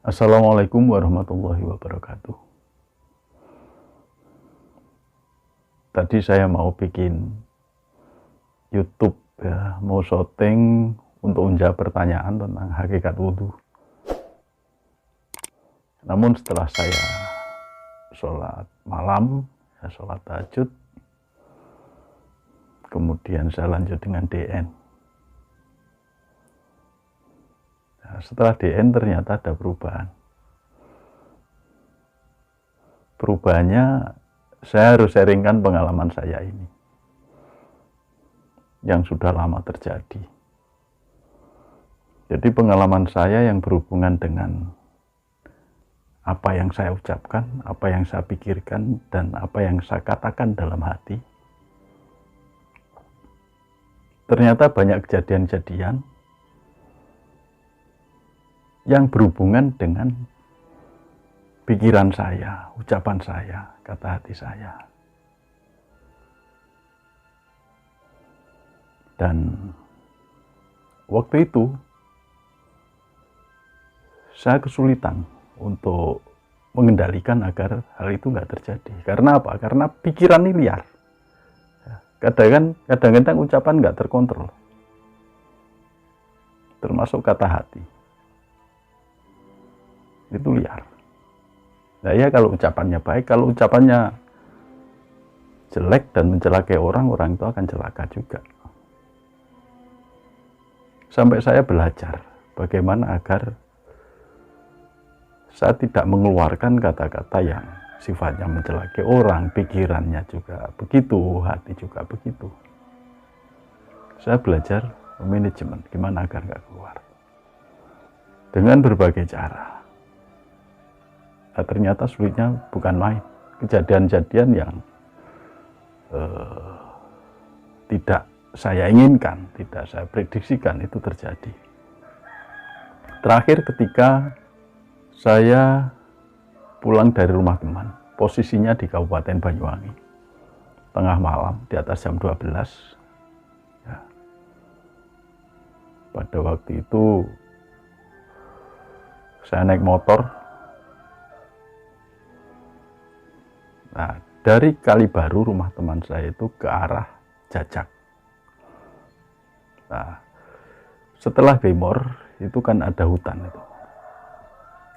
Assalamualaikum warahmatullahi wabarakatuh. Tadi saya mau bikin YouTube ya, mau syuting untuk menjawab pertanyaan tentang hakikat wudhu. Namun setelah saya sholat malam, ya, sholat tahajud, kemudian saya lanjut dengan DN. Nah, setelah DN ternyata ada perubahan. Perubahannya saya harus sharingkan pengalaman saya ini yang sudah lama terjadi. Jadi pengalaman saya yang berhubungan dengan apa yang saya ucapkan, apa yang saya pikirkan, dan apa yang saya katakan dalam hati. Ternyata banyak kejadian-kejadian yang berhubungan dengan pikiran saya, ucapan saya, kata hati saya. Dan waktu itu saya kesulitan untuk mengendalikan agar hal itu nggak terjadi. Karena apa? Karena pikiran ini liar. Kadang-kadang ucapan nggak terkontrol. Termasuk kata hati. Itu liar. Nah ya kalau ucapannya baik, kalau ucapannya jelek dan mencelakai orang itu akan celaka juga. Sampai saya belajar bagaimana agar saya tidak mengeluarkan kata-kata yang sifatnya mencelakai orang, pikirannya juga begitu, hati juga begitu. Saya belajar manajemen, gimana agar nggak keluar. Dengan berbagai cara. Nah, ternyata sulitnya bukan main. Kejadian-kejadian yang tidak saya inginkan, tidak saya prediksikan itu terjadi. Terakhir ketika saya pulang dari rumah teman, posisinya di Kabupaten Banyuwangi, tengah malam, di atas jam 12. Ya. Pada waktu itu saya naik motor. Nah, dari Kalibaru rumah teman saya itu ke arah Jajak. Nah, setelah Bemor itu kan ada hutan itu.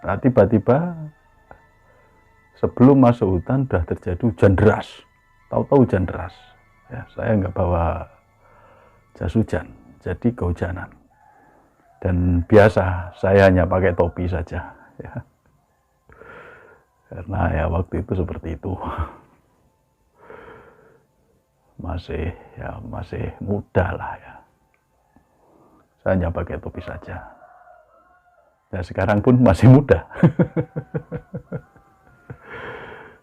Nah, tiba-tiba sebelum masuk hutan sudah terjadi hujan deras. Tahu-tahu hujan deras. Ya, saya nggak bawa jas hujan, jadi kehujanan. Dan biasa saya hanya pakai topi saja. Ya. Karena ya waktu itu seperti itu. Masih muda lah ya. Saya hanya pakai topi saja. Ya sekarang pun masih muda.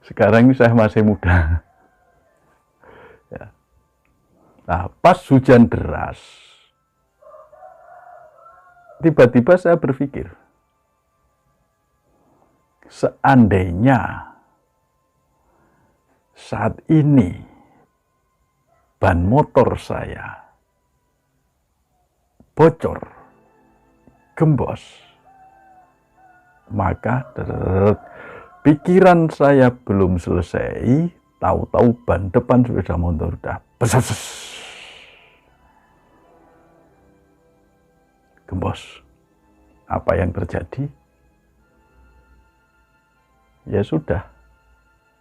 Sekarang ini saya masih muda. Ya. Nah, pas hujan deras, tiba-tiba saya berpikir, seandainya saat ini ban motor saya bocor, gembos, maka pikiran saya belum selesai, tahu-tahu ban depan sepeda motor sudah beses, gembos. Apa yang terjadi? Ya sudah,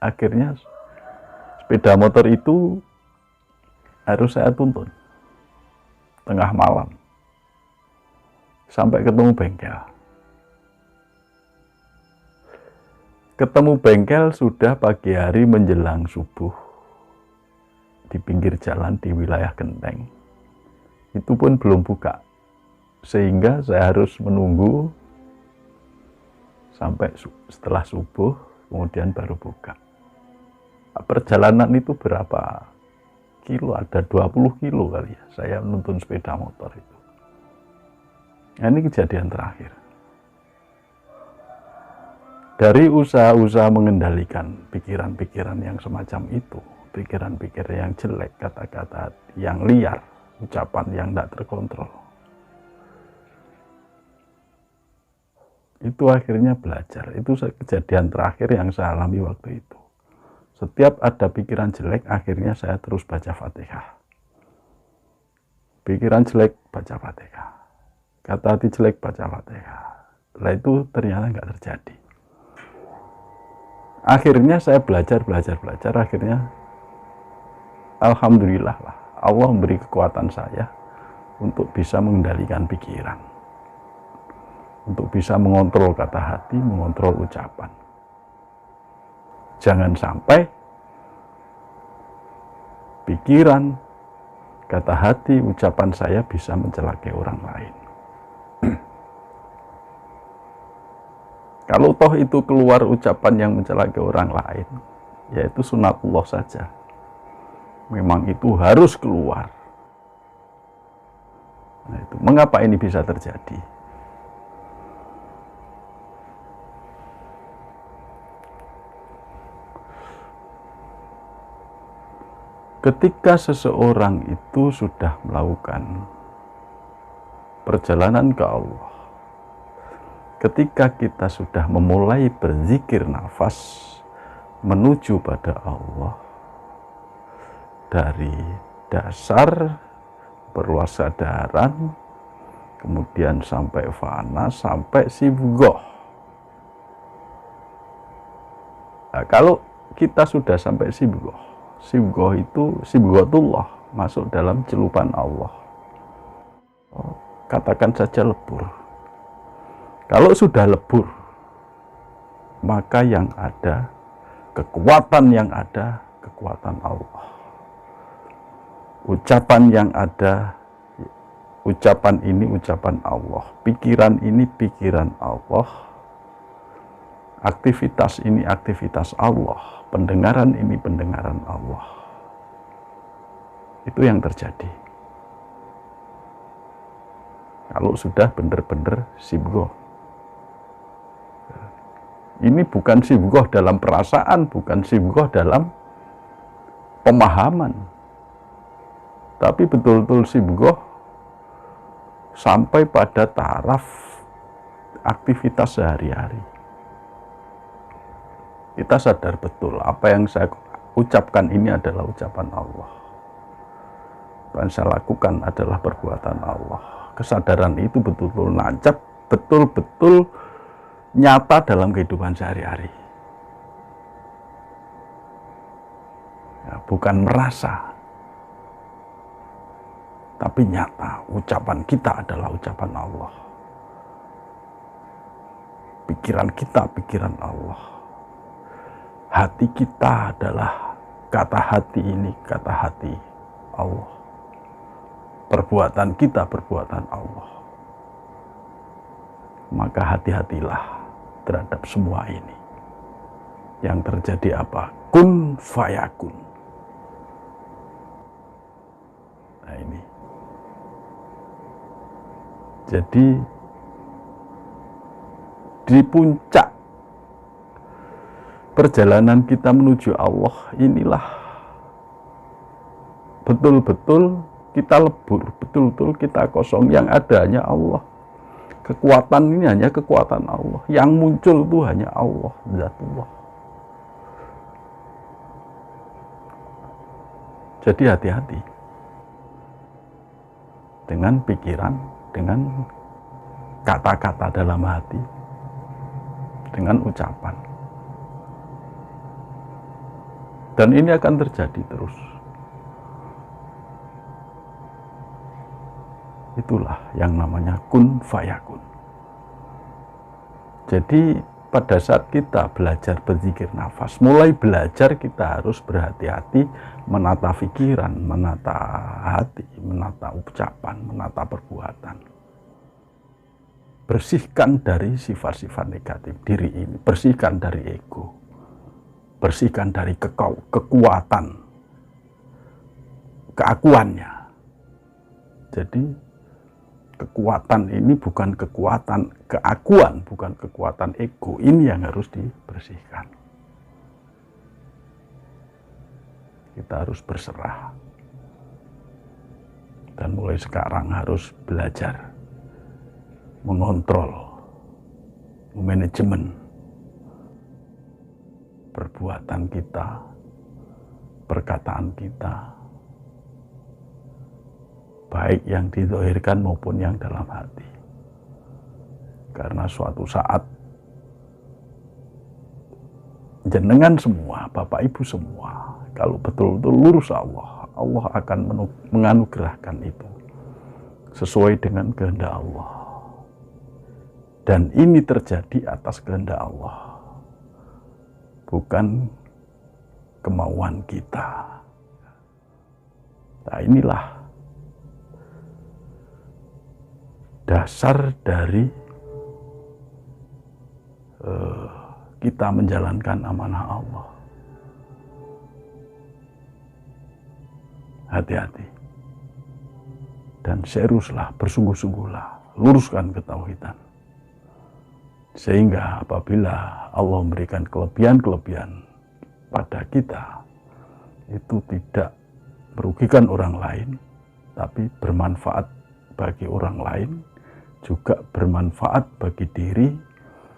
akhirnya sepeda motor itu harus saya tuntun tengah malam sampai ketemu bengkel. Ketemu bengkel sudah pagi hari menjelang subuh di pinggir jalan di wilayah Genteng. Itu pun belum buka, sehingga saya harus menunggu sampai setelah subuh, kemudian baru buka. Perjalanan itu berapa kilo? Ada 20 kilo kali ya, saya menuntun sepeda motor itu. Nah, ini kejadian terakhir. Dari usaha-usaha mengendalikan pikiran-pikiran yang semacam itu, pikiran-pikiran yang jelek, kata-kata yang liar, ucapan yang tidak terkontrol, Itu akhirnya belajar. Itu kejadian terakhir yang saya alami waktu itu. Setiap ada pikiran jelek, akhirnya saya terus baca Fatihah. Pikiran jelek, baca Fatihah. Kata hati jelek, baca Fatihah. Setelah itu ternyata nggak terjadi. Akhirnya saya belajar. Akhirnya alhamdulillah lah, Allah memberi kekuatan saya untuk bisa mengendalikan pikiran, untuk bisa mengontrol kata hati, mengontrol ucapan. Jangan sampai pikiran, kata hati, ucapan saya bisa mencelakai orang lain. Kalau toh itu keluar ucapan yang mencelakai orang lain, yaitu sunatullah saja. Memang itu harus keluar. Nah, itu mengapa ini bisa terjadi? Ketika seseorang itu sudah melakukan perjalanan ke Allah, ketika kita sudah memulai berzikir nafas menuju pada Allah, dari dasar berwasadaran, kemudian sampai fana, sampai sibgoh. Nah, kalau kita sudah sampai sibgoh itu sibghatullah, masuk dalam celupan Allah. Katakan saja lebur. Kalau sudah lebur, maka yang ada, kekuatan yang ada, kekuatan Allah. Ucapan yang ada, ucapan ini ucapan Allah. Pikiran ini pikiran Allah. Aktivitas ini aktivitas Allah. Pendengaran ini pendengaran Allah. Itu yang terjadi. Kalau sudah benar-benar sibgoh. Ini bukan sibgoh dalam perasaan, bukan sibgoh dalam pemahaman. Tapi betul-betul sibgoh sampai pada taraf aktivitas sehari-hari. Kita sadar betul apa yang saya ucapkan ini adalah ucapan Allah. Apa yang saya lakukan adalah perbuatan Allah. Kesadaran itu betul-betul nancap, betul-betul nyata dalam kehidupan sehari-hari. Ya, bukan merasa, tapi nyata. Ucapan kita adalah ucapan Allah. Pikiran kita pikiran Allah. Hati kita adalah kata hati ini, kata hati Allah. Perbuatan kita perbuatan Allah. Maka hati-hatilah terhadap semua ini. Yang terjadi apa? Kun fayakun. Nah ini. Jadi di puncak perjalanan kita menuju Allah inilah betul-betul kita lebur, betul-betul kita kosong. Yang ada hanya Allah. Kekuatan ini hanya kekuatan Allah. Yang muncul itu hanya Allah, Zatullah. Jadi hati-hati dengan pikiran, dengan kata-kata dalam hati, dengan ucapan. Dan ini akan terjadi terus. Itulah yang namanya kun fayakun. Jadi pada saat kita belajar berzikir nafas, mulai belajar kita harus berhati-hati menata pikiran, menata hati, menata ucapan, menata perbuatan. Bersihkan dari sifat-sifat negatif diri ini, bersihkan dari ego, bersihkan dari kekuatan, keakuannya. Jadi kekuatan ini bukan kekuatan keakuan, bukan kekuatan ego. Ini yang harus dibersihkan. Kita harus berserah. Dan mulai sekarang harus belajar mengontrol manajemen perbuatan kita, perkataan kita, baik yang dizahirkan maupun yang dalam hati. Karena suatu saat jenengan semua, Bapak Ibu semua, kalau betul-betul lurus Allah, Allah akan menganugerahkan itu sesuai dengan kehendak Allah. Dan ini terjadi atas kehendak Allah, bukan kemauan kita. Nah, inilah dasar dari kita menjalankan amanah Allah. Hati-hati dan seriuslah, bersungguh-sungguhlah, luruskan ketauhidan, sehingga apabila Allah memberikan kelebihan-kelebihan pada kita, itu tidak merugikan orang lain, tapi bermanfaat bagi orang lain, juga bermanfaat bagi diri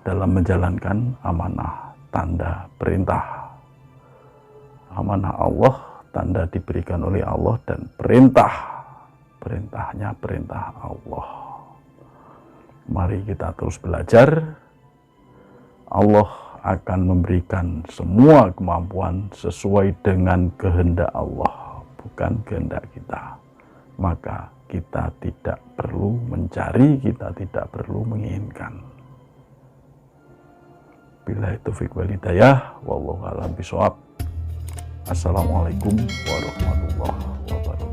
dalam menjalankan amanah, tanda perintah. Amanah Allah, tanda diberikan oleh Allah, dan perintahnya perintah Allah. Mari kita terus belajar. Allah akan memberikan semua kemampuan sesuai dengan kehendak Allah, bukan kehendak kita. Maka kita tidak perlu mencari, kita tidak perlu menginginkan. Billahi taufiq wal hidayah, wallahu a'lam bishawab. Assalamualaikum warahmatullahi wabarakatuh.